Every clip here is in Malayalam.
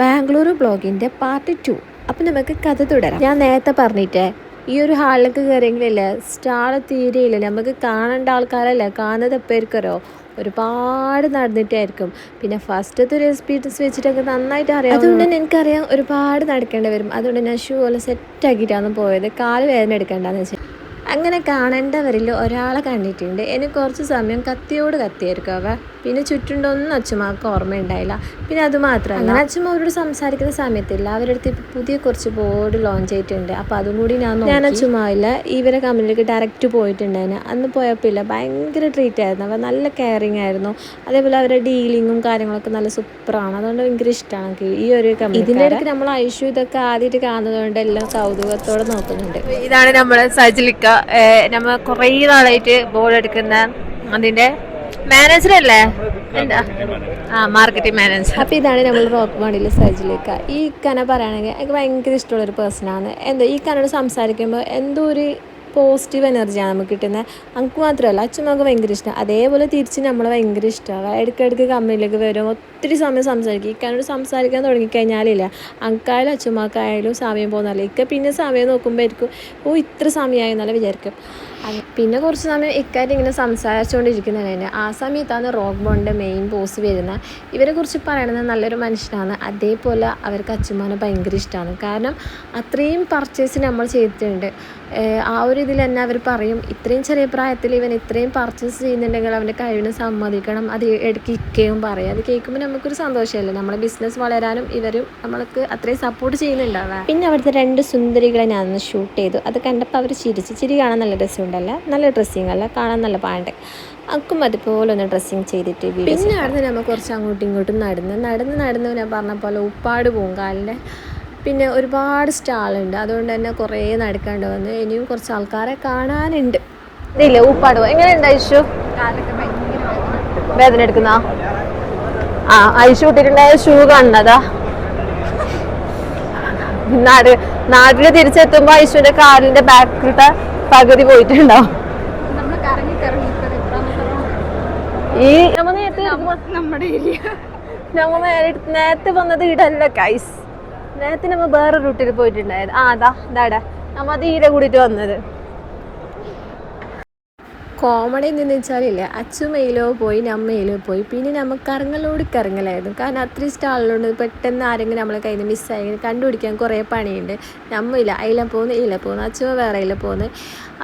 ബാംഗ്ലൂർ ബ്ലോഗിൻ്റെ പാർട്ട് 2. അപ്പം നമുക്ക് കഥ തുടരാം. ഞാൻ നേരത്തെ പറഞ്ഞിട്ടേ ഈ ഒരു ഹാളിലേക്ക് കയറിയെങ്കിലല്ലേ സ്റ്റാൾ തീരെയില്ല. നമുക്ക് കാണേണ്ട ആൾക്കാരല്ലേ, കാണുന്നത് എപ്പോയിരിക്കോ ഒരുപാട് നടന്നിട്ടായിരിക്കും. പിന്നെ ഫസ്റ്റത്തെ ഒരു എക്സ്പീരിയൻസ് വെച്ചിട്ടൊക്കെ നന്നായിട്ട് അറിയാം. അതുകൊണ്ട് തന്നെ എനിക്കറിയാം ഒരുപാട് നടക്കേണ്ടി വരും. അതുകൊണ്ട് ഞാൻ ഷൂ എല്ലാം സെറ്റാക്കിയിട്ടാണ് പോയത്, കാല് വേദന എടുക്കേണ്ടെന്ന് വെച്ചാൽ. അങ്ങനെ കാണേണ്ടവരിൽ ഒരാളെ കണ്ടിട്ടുണ്ട്. എനിക്ക് കുറച്ച് സമയം കത്തിയോട് കത്തിയായിരിക്കും അവ. പിന്നെ ചുറ്റുണ്ടൊന്നും അച്ഛമ്മക്ക് ഓർമ്മയുണ്ടായില്ല. പിന്നെ അത് മാത്രമല്ല, അങ്ങനെ അച്ഛമ്മ അവരോട് സംസാരിക്കുന്ന സമയത്തില്ല, അവരുടെ അടുത്ത് ഇപ്പോൾ പുതിയ കുറച്ച് ബോർഡ് ലോഞ്ച് ചെയ്തിട്ടുണ്ട്. അപ്പോൾ അതും കൂടി ഞാൻ അച്ഛമ്മയില്ല ഇവരെ കമ്പനിയിലേക്ക് ഡയറക്റ്റ് പോയിട്ടുണ്ടായിരുന്നു. അന്ന് പോയപ്പോൾ ഇല്ല, ഭയങ്കര ട്രീറ്റ് ആയിരുന്നു. അവർ നല്ല കെയറിങ് ആയിരുന്നു. അതേപോലെ അവരുടെ ഡീലിങ്ങും കാര്യങ്ങളൊക്കെ നല്ല സൂപ്പറാണ്. അതുകൊണ്ട് ഭയങ്കര ഇഷ്ടമാണ് എനിക്ക് ഈ ഒരു കമ്പനി. ഇതിൻ്റെ ഇടയ്ക്ക് നമ്മൾ ഐഷു ഇതൊക്കെ ആദ്യമായിട്ട് കാണുന്നതുകൊണ്ട് എല്ലാം കൗതുകത്തോടെ നോക്കുന്നുണ്ട്. ഇതാണ് നമ്മളെ സജിലിക്ക. നമ്മൾ കുറേ നാളായിട്ട് ബോർഡ് എടുക്കുന്ന അതിന്റെ മാനേജർ അല്ലേ, എന്താ മാർക്കറ്റിംഗ് മാനേജർ. അപ്പോൾ ഇതാണ് നമ്മൾ റോക്ക് ബോണ്ടിലെ സജിലിക്ക. ഈ കന പറയുകയാണെങ്കിൽ എനിക്ക് ഭയങ്കര ഇഷ്ടമുള്ളൊരു പേഴ്സണാണ്. എന്താ ഈ കനോട് സംസാരിക്കുമ്പോൾ എന്തോ ഒരു പോസിറ്റീവ് എനർജിയാണ് നമുക്ക് കിട്ടുന്നത്. നമുക്ക് മാത്രമല്ല അച്ഛമ്മക്ക് ഭയങ്കര ഇഷ്ടമാണ്. അതേപോലെ തിരിച്ച് നമ്മളെ ഭയങ്കര ഇഷ്ടമാണ്. ഇടയ്ക്കിടയ്ക്ക് കമ്പനിയിലേക്ക് വരും, ഒത്തിരി സമയം സംസാരിക്കും. ഇക്കാനോട് സംസാരിക്കാൻ തുടങ്ങിക്കഴിഞ്ഞാലില്ല, അങ്കായാലും അച്ഛമ്മക്കായാലും സമയം പോകുന്നതല്ല. ഇക്ക പിന്നെ സമയം നോക്കുമ്പോഴായിരിക്കും ഇത്ര സമയമായി എന്നല്ല വിചാരിക്കും. പിന്നെ കുറച്ച് സമയം ഇക്കാര്യം ഇങ്ങനെ സംസാരിച്ചുകൊണ്ടിരിക്കുന്നതിന് ആ സമയത്താണ് റോക്ക് ബോണ്ടിൻ്റെ മെയിൻ ബോസ് വരുന്നത്. ഇവരെ കുറിച്ച് പറയണത് നല്ലൊരു മനുഷ്യനാണ്. അതേപോലെ അവർക്ക് അച്ഛമ്മനെ ഭയങ്കര ഇഷ്ടമാണ്. കാരണം അത്രയും പർച്ചേസ് നമ്മൾ ചെയ്തിട്ടുണ്ട്. ആ ഒരു ഇതിൽ തന്നെ അവർ പറയും, ഇത്രയും ചെറിയ പ്രായത്തിൽ ഇവൻ ഇത്രയും പർച്ചേസ് ചെയ്യുന്നുണ്ടെങ്കിൽ അവൻ്റെ കഴിവിനെ സമ്മതിക്കണം. അത് ഇടയ്ക്ക് ഇക്കയും പറയും. അത് കേൾക്കുമ്പോൾ നമുക്കൊരു സന്തോഷമല്ലേ, നമ്മളെ ബിസിനസ് വളരാനും ഇവരും നമ്മൾക്ക് അത്രയും സപ്പോർട്ട് ചെയ്യുന്നുണ്ടാവുക. പിന്നെ അവിടുത്തെ 2 സുന്ദരികളെ ഞാനൊന്ന് ഷൂട്ട് ചെയ്തു. അത് കണ്ടപ്പോൾ അവർ ചിരി കാണാൻ നല്ല രസമുണ്ടല്ല, നല്ല ഡ്രസ്സിങ് അല്ല, കാണാൻ നല്ല പാണ്ട്. അക്കും അതുപോലെ ഒന്ന് ഡ്രസ്സിങ് ചെയ്തിട്ട് പിന്നെ അവിടെ നമ്മൾ കുറച്ച് അങ്ങോട്ടും ഇങ്ങോട്ടും നടന്ന് ഞാൻ പറഞ്ഞ പോലെ ഉപ്പാട് പോകും കാലിൻ്റെ. പിന്നെ ഒരുപാട് സ്റ്റാളുണ്ട്, അതുകൊണ്ട് തന്നെ കുറേ നടക്കാണ്ട് വന്ന് ഇനിയും കുറച്ച് ആൾക്കാരെ കാണാനുണ്ട്. ഇതില്ലേ ഉപ്പാട് എങ്ങനെയുണ്ട് ഐഷു? വേദന എടുക്കുന്ന ഐഷു ഇട്ടിട്ടുണ്ടായ ഷൂ കാണുന്നതാ. നാട്ടില് തിരിച്ചെത്തുമ്പോ ഐഷുവിന്റെ കാലിന്റെ ബാക്കിലത്തെ പകുതി പോയിട്ടുണ്ടാവും. ഈ നേരത്തെ വന്നത് ഇടല്ല ഗൈസ്, നേരത്തെ നമ്മ വേറെ റൂട്ടിൽ പോയിട്ടുണ്ടായത്. അതാ നമ്മ അത് ഈടെ കൂടിയിട്ട് വന്നത്. കോമഡി എന്തെന്ന് വെച്ചാലില്ല, അച്ഛമ്മയിലോ പോയി നമ്മയിലോ പോയി, പിന്നെ നമുക്ക് കറങ്ങലായിരുന്നു. കാരണം അത്രയും സ്റ്റാളിലുണ്ട്. പെട്ടെന്ന് ആരെങ്കിലും നമ്മളെ കയ്യിൽ നിന്ന് മിസ്സായി കണ്ടുപിടിക്കാൻ കുറേ പണിയുണ്ട്. നമ്മയില്ല അതിലെ പോകുന്നു, അച്ഛമ്മ വേറെ അതിലെ പോകുന്നു.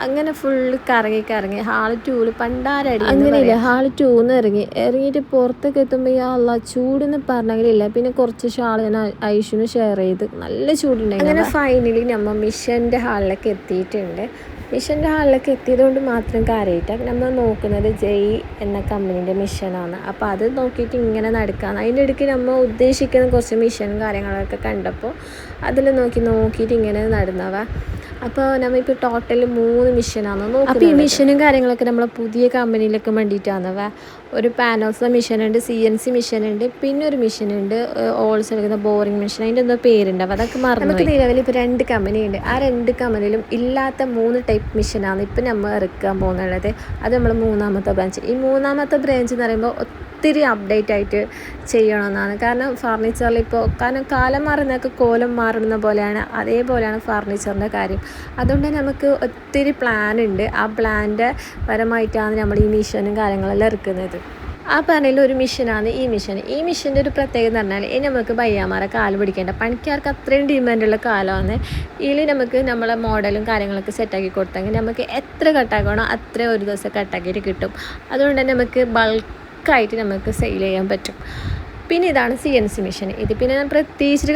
അങ്ങനെ ഫുള്ള് കറങ്ങി ഹാൾ 2 പണ്ടാരടി അങ്ങനെയില്ല. ഹാൾ 2 ഇറങ്ങിയിട്ട് പുറത്തൊക്കെ എത്തുമ്പോൾ അല്ല ചൂടെന്ന് പറഞ്ഞെങ്കിലില്ല. പിന്നെ കുറച്ച് ഷാൾ ഞാൻ ഐഷുവിന് ഷെയർ ചെയ്ത്, നല്ല ചൂടുണ്ടായി. അങ്ങനെ ഫൈനലി നമ്മൾ മിഷൻ്റെ ഹാളിലേക്ക് എത്തിയിട്ടുണ്ട്. മിഷൻ്റെ ഹാളിലേക്ക് എത്തിയതുകൊണ്ട് മാത്രം കാര്യമായിട്ട് നമ്മൾ നോക്കുന്നത് ജയ് എന്ന കമ്പനീൻ്റെ മിഷനാണ്. അപ്പോൾ അത് നോക്കിയിട്ട് ഇങ്ങനെ നടക്കാമെന്ന്. അതിൻ്റെ ഇടയ്ക്ക് നമ്മൾ ഉദ്ദേശിക്കുന്ന കുറച്ച് മിഷനും കാര്യങ്ങളൊക്കെ കണ്ടപ്പോൾ അതിൽ നോക്കിയിട്ട് ഇങ്ങനെ നടന്നവ. അപ്പോൾ നമ്മളിപ്പോൾ ടോട്ടൽ 3 മിഷനാണ് നോക്കുന്നത്. അപ്പോൾ ഈ മിഷനും കാര്യങ്ങളൊക്കെ നമ്മളെ പുതിയ കമ്പനിയിലൊക്കെ വേണ്ടിയിട്ടാണവ. ഒരു പാനോസ് മിഷനുണ്ട്, CNC മിഷനുണ്ട്, പിന്നെ ഒരു മിഷനുണ്ട് ഓൾസ് എടുക്കുന്ന ബോറിംഗ് മിഷൻ, അതിൻ്റെ എന്തോ പേരുണ്ടാവും, അതൊക്കെ മറന്നു. നമുക്ക് നിലവിൽ ഇപ്പോൾ 2 കമ്പനിയുണ്ട്. ആ 2 കമ്പനിയിലും ഇല്ലാത്ത 3 ടൈപ്പ് മിഷനാണ് ഇപ്പം നമ്മൾ ഇറക്കാൻ പോകുന്നുള്ളത്. അത് നമ്മൾ 3ാമത്തെ ബ്രാഞ്ച്. ഈ 3ാമത്തെ ബ്രാഞ്ച് എന്ന് പറയുമ്പോൾ ഒത്തിരി അപ്ഡേറ്റ് ആയിട്ട് ചെയ്യണമെന്നാണ്. കാരണം ഫർണിച്ചറിൽ ഇപ്പോൾ കാലം മാറുന്നതൊക്കെ കോലം മാറുന്ന പോലെയാണ്, അതേപോലെയാണ് ഫർണിച്ചറിൻ്റെ കാര്യം. അതുകൊണ്ട് നമുക്ക് ഒത്തിരി പ്ലാൻ ഉണ്ട്. ആ പ്ലാൻ്റെ പരമായിട്ടാണ് നമ്മൾ ഈ മിഷനും കാര്യങ്ങളെല്ലാം ഇറക്കുന്നത്. ആ പറഞ്ഞതിൽ ഒരു മിഷനാണ് ഈ മിഷൻ. ഈ മിഷൻ്റെ ഒരു പ്രത്യേകത എന്ന് പറഞ്ഞാൽ ഇനി നമുക്ക് ബയ്യാമാരെ കാല് പിടിക്കേണ്ട, പണിക്കാർക്ക് അത്രയും ഡിമാൻഡുള്ള കാലമാണ്. ഇതിൽ നമുക്ക് നമ്മളെ മോഡലും കാര്യങ്ങളൊക്കെ സെറ്റാക്കി കൊടുത്തെങ്കിൽ നമുക്ക് എത്ര കട്ടാക്കണോ അത്ര ഒരു ദിവസം കട്ടാക്കിയിട്ട് കിട്ടും. അതുകൊണ്ട് തന്നെ നമുക്ക് ബൾക്കായിട്ട് നമുക്ക് സെയിൽ ചെയ്യാൻ പറ്റും. പിന്നെ ഇതാണ് CNC മിഷൻ. ഇത് പിന്നെ ഞാൻ പ്രത്യേകിച്ച്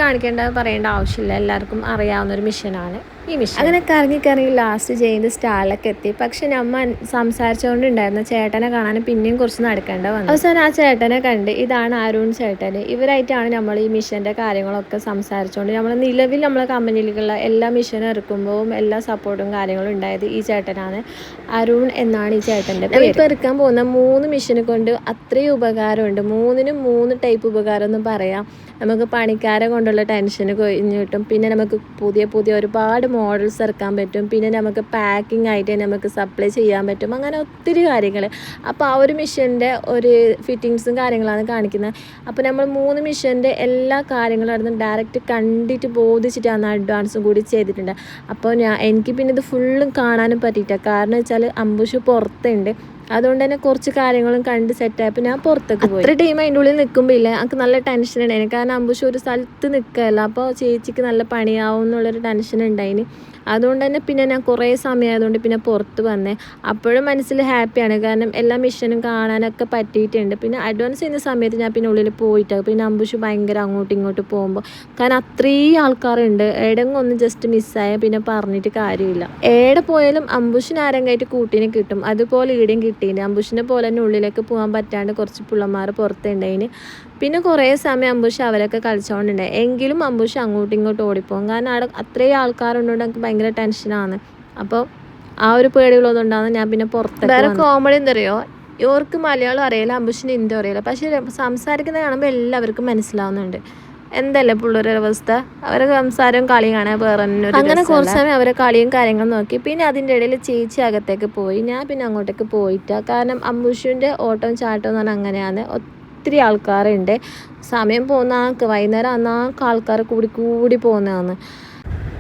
പറയേണ്ട ആവശ്യമില്ല, എല്ലാവർക്കും അറിയാവുന്നൊരു മിഷനാണ് ഈ മിഷൻ. അങ്ങനെ കറങ്ങി ലാസ്റ്റ് ചെയ്യുന്ന സ്റ്റാളിലൊക്കെ എത്തി. പക്ഷെ നമ്മ സംസാരിച്ചുകൊണ്ടുണ്ടായിരുന്ന ചേട്ടനെ കാണാൻ പിന്നെയും കുറച്ച് നടക്കേണ്ട വന്നു. അവസാനം ആ ചേട്ടനെ കണ്ട്, ഇതാണ് അരുൺ ചേട്ടൻ. ഇവരായിട്ടാണ് നമ്മൾ ഈ മിഷൻ്റെ കാര്യങ്ങളൊക്കെ സംസാരിച്ചുകൊണ്ട് നിലവിൽ നമ്മളെ കമ്പനിയിലേക്കുള്ള എല്ലാ മിഷനും ഇറക്കുമ്പോഴും എല്ലാ സപ്പോർട്ടും കാര്യങ്ങളും ഉണ്ടായത് ഈ ചേട്ടനാണ്. അരുൺ എന്നാണ് ഈ ചേട്ടൻ്റെ പേര്. ഇപ്പോൾ ഇറക്കാൻ പോകുന്ന 3 മിഷനെ കൊണ്ട് അത്രയും ഉപകാരമുണ്ട്. 3നും 3 ടൈപ്പ് ഉപകാരം എന്ന് പറയാം. നമുക്ക് പണിക്കാരെ കൊണ്ടുള്ള ടെൻഷന് കൊഴിഞ്ഞു കിട്ടും. പിന്നെ നമുക്ക് പുതിയ ഒരുപാട് മോഡൽസ് ഇറക്കാൻ പറ്റും, പിന്നെ നമുക്ക് പാക്കിംഗ് ആയിട്ട് നമുക്ക് സപ്ലൈ ചെയ്യാൻ പറ്റും, അങ്ങനെ ഒത്തിരി കാര്യങ്ങൾ. അപ്പോൾ ആ ഒരു മിഷൻ്റെ ഒരു ഫിറ്റിങ്സും കാര്യങ്ങളാണ് കാണിക്കുന്നത്. അപ്പോൾ നമ്മൾ 3 മിഷൻ്റെ എല്ലാ കാര്യങ്ങളും അവിടെ ഡയറക്റ്റ് കണ്ടിട്ട് ബോധിച്ചിട്ടാണ് അഡ്വാൻസും കൂടി ചെയ്തിട്ടുണ്ട്. അപ്പോൾ എനിക്ക് പിന്നെ ഇത് ഫുള്ളും കാണാനും പറ്റിയില്ല. കാരണം വെച്ചാൽ അംബുഷ് പുറത്തുണ്ട്, അതുകൊണ്ട് തന്നെ കുറച്ച് കാര്യങ്ങളും കണ്ട് സെറ്റായപ്പോൾ ഞാൻ പുറത്തേക്ക് പോയി. അത്ര ടൈം അതിൻ്റെ ഉള്ളിൽ നിൽക്കുമ്പോൾ ഇല്ല എനിക്ക് നല്ല ടെൻഷൻ ഉണ്ടായിന്. കാരണം അംബുഷ് ഒരു സ്ഥലത്ത് നിൽക്കുകയല്ല, അപ്പോൾ ചേച്ചിക്ക് നല്ല പണിയാവും എന്നുള്ളൊരു ടെൻഷൻ ഉണ്ടായിന്. അതുകൊണ്ട് തന്നെ പിന്നെ ഞാൻ കുറേ സമയമായതുകൊണ്ട് പിന്നെ പുറത്ത് വന്നേ. അപ്പോഴും മനസ്സിൽ ഹാപ്പിയാണ്, കാരണം എല്ലാ മിഷനും കാണാനൊക്കെ പറ്റിയിട്ടുണ്ട്. പിന്നെ അഡ്വാൻസ് ചെയ്യുന്ന സമയത്ത് ഞാൻ പിന്നെ ഉള്ളിൽ പോയിട്ട് പിന്നെ അംബുഷ് ഭയങ്കര അങ്ങോട്ടും ഇങ്ങോട്ടും പോകുമ്പോൾ, കാരണം അത്രയും ആൾക്കാരുണ്ട്, എവിടെയെങ്കിലും ഒന്ന് ജസ്റ്റ് മിസ്സായ പിന്നെ പറഞ്ഞിട്ട് കാര്യമില്ല. എവിടെ പോയാലും അംബുഷിന് ആരെങ്കിലും കൂട്ടിനെ കിട്ടും, അതുപോലെ ഈടെയും കിട്ടിയിട്ടുണ്ട്. അംബുഷിനെ പോലെ തന്നെ ഉള്ളിലേക്ക് പോകാൻ പറ്റാണ്ട് കുറച്ച് പിള്ളമാർ പുറത്തുണ്ടായിന്. പിന്നെ കുറേ സമയം അംബുഷ് അവരൊക്കെ കളിച്ചുകൊണ്ടുണ്ടായി. എങ്കിലും അംബുഷ് അങ്ങോട്ടും ഇങ്ങോട്ടും ഓടിപ്പോകും, കാരണം അവിടെ അത്രയും ആൾക്കാരുണ്ടോണ്ട് എനിക്ക് ഭയങ്കര ടെൻഷനാണ്. അപ്പോൾ ആ ഒരു പേടികളൊന്നുണ്ടാകുന്ന ഞാൻ പിന്നെ പുറത്ത്. വേറെ കോമഡി എന്താ അറിയോ, ഇവർക്ക് മലയാളം അറിയില്ല, അംബുഷിന് ഹിന്ദി അറിയില്ല, പക്ഷേ സംസാരിക്കുന്നത് കാണുമ്പോൾ എല്ലാവർക്കും മനസ്സിലാവുന്നുണ്ട്. എന്തല്ലേ പിള്ളേരുടെ അവസ്ഥ, അവരുടെ സംസാരവും കളിയും കാണാൻ വേറെ അങ്ങനെ കുറച്ച് സമയം അവരെ കളിയും കാര്യങ്ങളും നോക്കി. പിന്നെ അതിൻ്റെ ഇടയിൽ ചേച്ചി അകത്തേക്ക് പോയി, ഞാൻ പിന്നെ അങ്ങോട്ടേക്ക് പോയിട്ടാ. കാരണം അംബുഷിൻ്റെ ഓട്ടവും ചാട്ടവും എന്ന് പറഞ്ഞാൽ അങ്ങനെയാണ്, ഒത്തിരി ആൾക്കാരുണ്ട്. സമയം പോകുന്ന വൈകുന്നേരം അന്നാൾക്ക് ആൾക്കാർ കൂടി പോകുന്നതാണ്.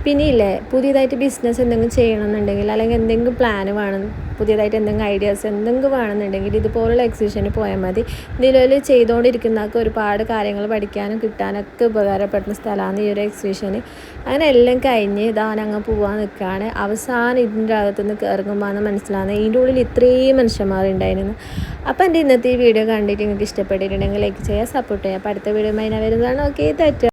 പിന്നെ ഇല്ലേ, പുതിയതായിട്ട് ബിസിനസ് എന്തെങ്കിലും ചെയ്യണമെന്നുണ്ടെങ്കിൽ അല്ലെങ്കിൽ എന്തെങ്കിലും പ്ലാൻ വേണം, പുതിയതായിട്ട് എന്തെങ്കിലും ഐഡിയാസ് എന്തെങ്കിലും വേണമെന്നുണ്ടെങ്കിൽ ഇതുപോലുള്ള എക്സിബിഷന് പോയാൽ മതി. നിലവിൽ ചെയ്തുകൊണ്ടിരിക്കുന്നവർക്ക് ഒരുപാട് കാര്യങ്ങൾ പഠിക്കാനും കിട്ടാനൊക്കെ ഉപകാരപ്പെടുന്ന സ്ഥലമാണ് ഈ ഒരു എക്സിബിഷന്. അങ്ങനെ എല്ലാം കഴിഞ്ഞ് അങ്ങ് പോകാൻ നിൽക്കുകയാണ്. അവസാനം ഇതിൻ്റെ അകത്തുനിന്ന് ഇറങ്ങുമ്പോൾ മനസ്സിലാകുന്നത് ഇതിൻ്റെ ഉള്ളിൽ ഇത്രയും മനുഷ്യന്മാരുണ്ടായിരുന്നു. അപ്പോൾ എൻ്റെ ഇന്നത്തെ ഈ വീഡിയോ കണ്ടിട്ട് നിങ്ങൾക്ക് ഇഷ്ടപ്പെട്ടിട്ടുണ്ടെങ്കിൽ ലൈക്ക് ചെയ്യുക, സപ്പോർട്ട് ചെയ്യുക. അപ്പോൾ അടുത്ത വീഡിയോ വരുന്നതാണ്. ഓക്കെ, തെറ്റ്.